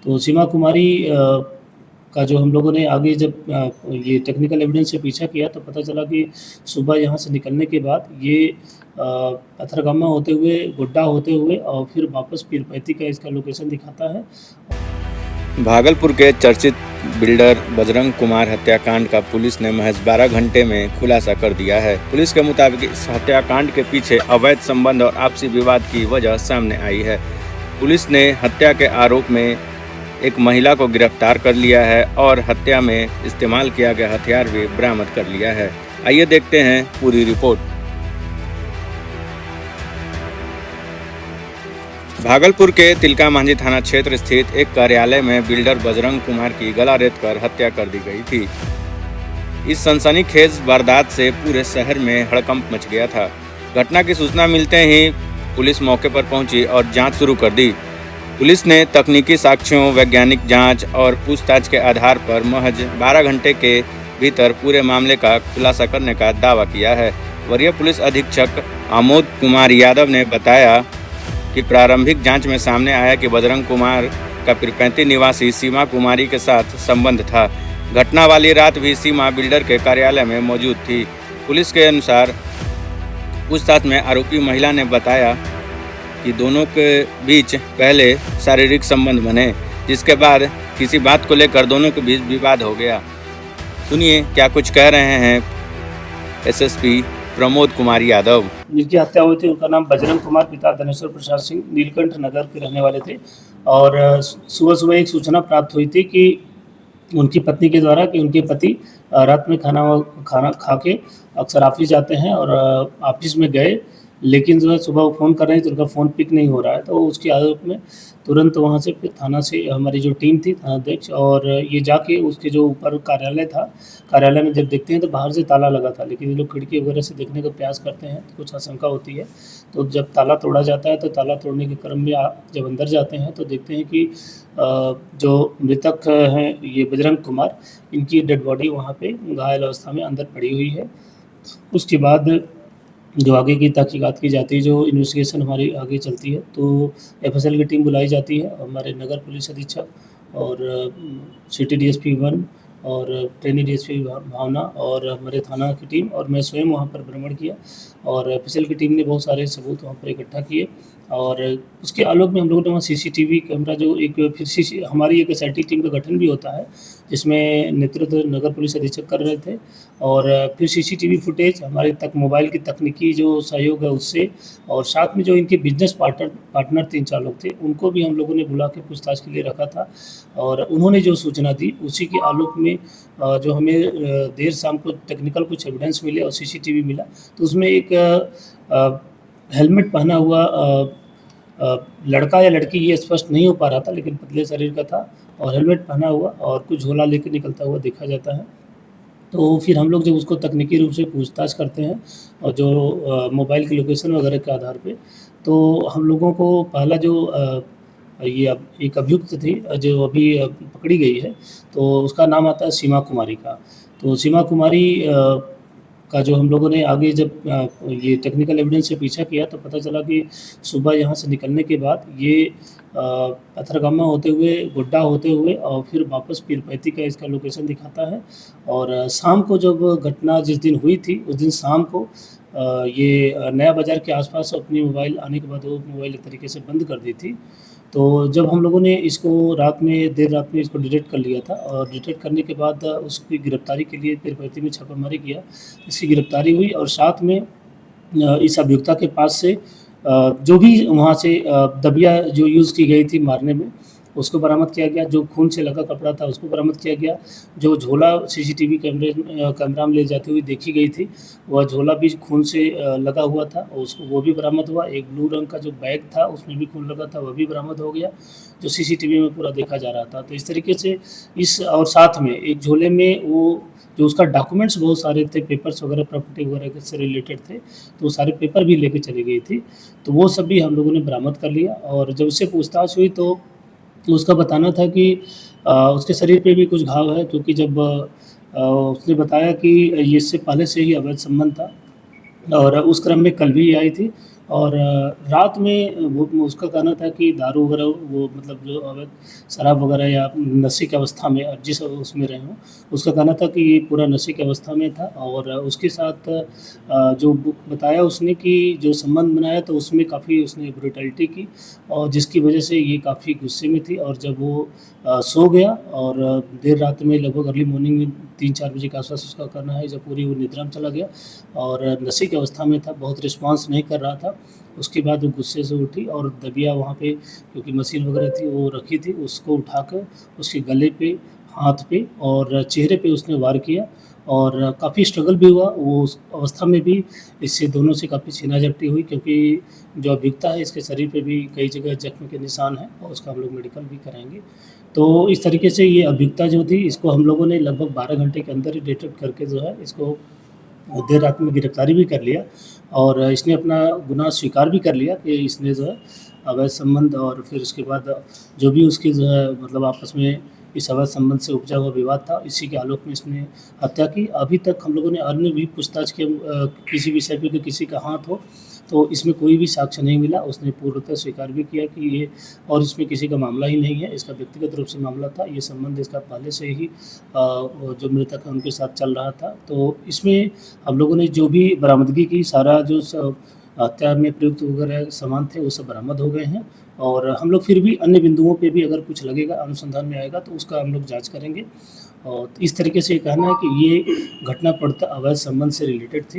तो सीमा कुमारी का जो हम लोगों ने आगे जब ये टेक्निकल एविडेंस से पीछा किया तो पता चला कि सुबह यहाँ से निकलने के बाद ये पथरगामा होते हुए, गोड्डा होते हुए और फिर वापस पीरपैंती का इसका लोकेशन दिखाता है। भागलपुर के चर्चित बिल्डर बजरंग कुमार हत्याकांड का पुलिस ने महज 12 घंटे में खुलासा कर दिया है। पुलिस के मुताबिक इस हत्याकांड के पीछे अवैध संबंध और आपसी विवाद की वजह सामने आई है। पुलिस ने हत्या के आरोप में एक महिला को गिरफ्तार कर लिया है और हत्या में इस्तेमाल किया गया हथियार भी बरामद कर लिया है। आइए देखते हैं पूरी रिपोर्ट। भागलपुर के तिलका मांझी थाना क्षेत्र स्थित एक कार्यालय में बिल्डर बजरंग कुमार की गला रेतकर हत्या कर दी गई थी। इस सनसनीखेज वारदात से पूरे शहर में हड़कंप मच गया था। घटना की सूचना मिलते ही पुलिस मौके पर पहुंची और जांच शुरू कर दी। पुलिस ने तकनीकी साक्ष्यों, वैज्ञानिक जांच और पूछताछ के आधार पर महज 12 घंटे के भीतर पूरे मामले का खुलासा करने का दावा किया है। वरीय पुलिस अधीक्षक आमोद कुमार यादव ने बताया कि प्रारंभिक जांच में सामने आया कि बजरंग कुमार का पीरपैंती निवासी सीमा कुमारी के साथ संबंध था। घटना वाली रात भी सीमा बिल्डर के कार्यालय में मौजूद थी। पुलिस के अनुसार पूछताछ में आरोपी महिला ने बताया कि दोनों के बीच पहले शारीरिक संबंध बने, जिसके बाद किसी बात को लेकर दोनों के बीच विवाद हो गया। सुनिए क्या कुछ कह रहे हैं एसएसपी प्रमोद कुमार यादव। जिनकी हत्या हुई थी उनका नाम बजरंग कुमार, पिता धनेश्वर प्रसाद सिंह, नीलकंठ नगर के रहने वाले थे। और सुबह सुबह एक सूचना प्राप्त हुई थी कि उनकी पत्नी के द्वारा कि उनके पति रात में खाना खा के अक्सर ऑफिस जाते हैं और ऑफिस में गए, लेकिन जो है सुबह वो फ़ोन कर रहे हैं तो उनका फ़ोन पिक नहीं हो रहा है। तो उसकी आरोप में तुरंत वहाँ से फिर थाना से हमारी जो टीम थी, थानाध्यक्ष और ये जाके उसके जो ऊपर कार्यालय था, कार्यालय में जब देखते हैं तो बाहर से ताला लगा था, लेकिन ये लोग खिड़की वगैरह से देखने का प्रयास करते हैं तो कुछ आशंका होती है। तो जब ताला तोड़ा जाता है तो ताला तोड़ने के क्रम में जब अंदर जाते हैं तो देखते हैं कि जो मृतक हैं ये बजरंग कुमार, इनकी डेड बॉडी वहाँ पे घायल अवस्था में अंदर पड़ी हुई है। उसके बाद जो आगे की तहकीकात की जाती है, जो इन्वेस्टिगेशन हमारी आगे चलती है, तो एफएसएल की टीम बुलाई जाती है। हमारे नगर पुलिस अधीक्षक और सिटी डीएसपी 1 और ट्रेनी डीएसपी भावना और हमारे थाना की टीम और मैं स्वयं वहाँ पर भ्रमण किया और एफएसएल की टीम ने बहुत सारे सबूत वहाँ पर इकट्ठा किए। और उसके आलोक में हम लोगों ने वहाँ सीसीटीवी कैमरा जो एक फिर हमारी एक एसआईटी टीम का गठन भी होता है, जिसमें नेतृत्व नगर पुलिस अधीक्षक कर रहे थे। और फिर सीसीटीवी फुटेज हमारे तक मोबाइल की तकनीकी जो सहयोग है उससे, और साथ में जो इनके बिजनेस पार्टनर 3-4 लोग थे उनको भी हम लोगों ने बुला के पूछताछ के लिए रखा था। और उन्होंने जो सूचना दी उसी के आलोक में जो हमें देर शाम को टेक्निकल कुछ एविडेंस मिले और सीसीटीवी मिला, तो उसमें एक हेलमेट पहना हुआ लड़का या लड़की ये स्पष्ट नहीं हो पा रहा था, लेकिन पतले शरीर का था और हेलमेट पहना हुआ और कुछ झोला लेकर निकलता हुआ देखा जाता है। तो फिर हम लोग जब उसको तकनीकी रूप से पूछताछ करते हैं और जो मोबाइल की लोकेशन वगैरह के आधार पे, तो हम लोगों को पहला जो एक अभियुक्त थी जो अभी पकड़ी गई है, तो उसका नाम आता है सीमा कुमारी का। तो सीमा कुमारी का जो हम लोगों ने आगे जब ये टेक्निकल एविडेंस से पीछा किया तो पता चला कि सुबह यहाँ से निकलने के बाद ये पथरगामा होते हुए, गोड्डा होते हुए और फिर वापस पीरपैंती का इसका लोकेशन दिखाता है। और शाम को जब घटना जिस दिन हुई थी उस दिन शाम को ये नया बाज़ार के आसपास अपनी मोबाइल आने के बाद वो मोबाइल एक तरीके से बंद कर दी थी। तो जब हम लोगों ने इसको देर रात में इसको डिटेक्ट कर लिया था और डिटेक्ट करने के बाद उसकी गिरफ्तारी के लिए पीरपैंती में छापामारी किया, इसकी गिरफ्तारी हुई और साथ में इस अभियुक्ता के पास से जो भी वहाँ से दबिया जो यूज़ की गई थी मारने में उसको बरामद किया गया, जो खून से लगा कपड़ा था उसको बरामद किया गया, जो झोला सीसीटीवी कैमरा में ले जाती हुई देखी गई थी वह झोला भी खून से लगा हुआ था और उसको वो भी बरामद हुआ। एक ब्लू रंग का जो बैग था उसमें भी खून लगा था, वह भी बरामद हो गया, जो सीसीटीवी में पूरा देखा जा रहा था। तो इस तरीके से इस और साथ में एक झोले में वो जो उसका डॉक्यूमेंट्स बहुत सारे थे, पेपर्स वगैरह प्रॉपर्टी वगैरह से रिलेटेड थे, तो वो सारे पेपर भी लेके चली गई थी। तो वो सब भी हम लोगों ने बरामद कर लिया। और जब उससे पूछताछ हुई तो उसका बताना था कि उसके शरीर पे भी कुछ घाव है, क्योंकि जब उसने बताया कि ये इससे पहले से ही अवैध संबंध था और उस क्रम में कल भी आई थी और रात में वो उसका कहना था कि दारू वगैरह वो मतलब जो अवैध शराब वगैरह या नशे की अवस्था में जिस उसमें रहे हों, उसका कहना था कि ये पूरा नशे की अवस्था में था और उसके साथ जो बताया उसने कि जो संबंध बनाया तो उसमें काफ़ी उसने ब्रुटैलिटी की और जिसकी वजह से ये काफ़ी गुस्से में थी और जब वो सो गया और देर रात में लगभग अर्ली मॉर्निंग में 3-4 बजे के आस-पास उसका कहना है जब पूरी वो निद्रा में चला गया और नशे की अवस्था में था, बहुत रिस्पॉन्स नहीं कर रहा था। उसके बाद वो गुस्से से उठी और दबिया वहाँ पे क्योंकि मशीन वगैरह थी वो रखी थी, उसको उठाकर उसके गले पे, हाथ पे और चेहरे पे उसने वार किया और काफ़ी स्ट्रगल भी हुआ। वो उस अवस्था में भी इससे दोनों से काफ़ी छीना-झपटी हुई क्योंकि जो अभियुक्ता है इसके शरीर पे भी कई जगह जख्म के निशान हैं और उसका हम लोग मेडिकल भी कराएँगे। तो इस तरीके से ये अभियुक्ता जो थी इसको हम लोगों ने लगभग 12 घंटे के अंदर ही डिटेक्ट करके जो है इसको देर रात में गिरफ्तारी भी कर लिया और इसने अपना गुनाह स्वीकार भी कर लिया कि इसने जो है अवैध संबंध और फिर उसके बाद जो भी उसकी जो है मतलब आपस में इस अवैध संबंध से उपजा हुआ विवाद था, इसी के आलोक में इसने हत्या की। अभी तक हम लोगों ने अन्य भी पूछताछ की किसी विषय पे कि किसी का हाथ हो, तो इसमें कोई भी साक्ष्य नहीं मिला। उसने पूर्णतः स्वीकार भी किया कि ये और इसमें किसी का मामला ही नहीं है, इसका व्यक्तिगत रूप से मामला था। ये संबंध इसका पहले से ही जो मृतक है उनके साथ चल रहा था। तो इसमें हम लोगों ने जो भी बरामदगी की सारा जो हत्या में प्रयुक्त वगैरह सामान थे वो सब बरामद हो गए हैं और हम लोग फिर भी अन्य बिंदुओं पे भी अगर कुछ लगेगा अनुसंधान में आएगा तो उसका हम लोग जाँच करेंगे। और इस तरीके से ये कहना है कि ये घटना पूर्णतः अवैध संबंध से रिलेटेड थी।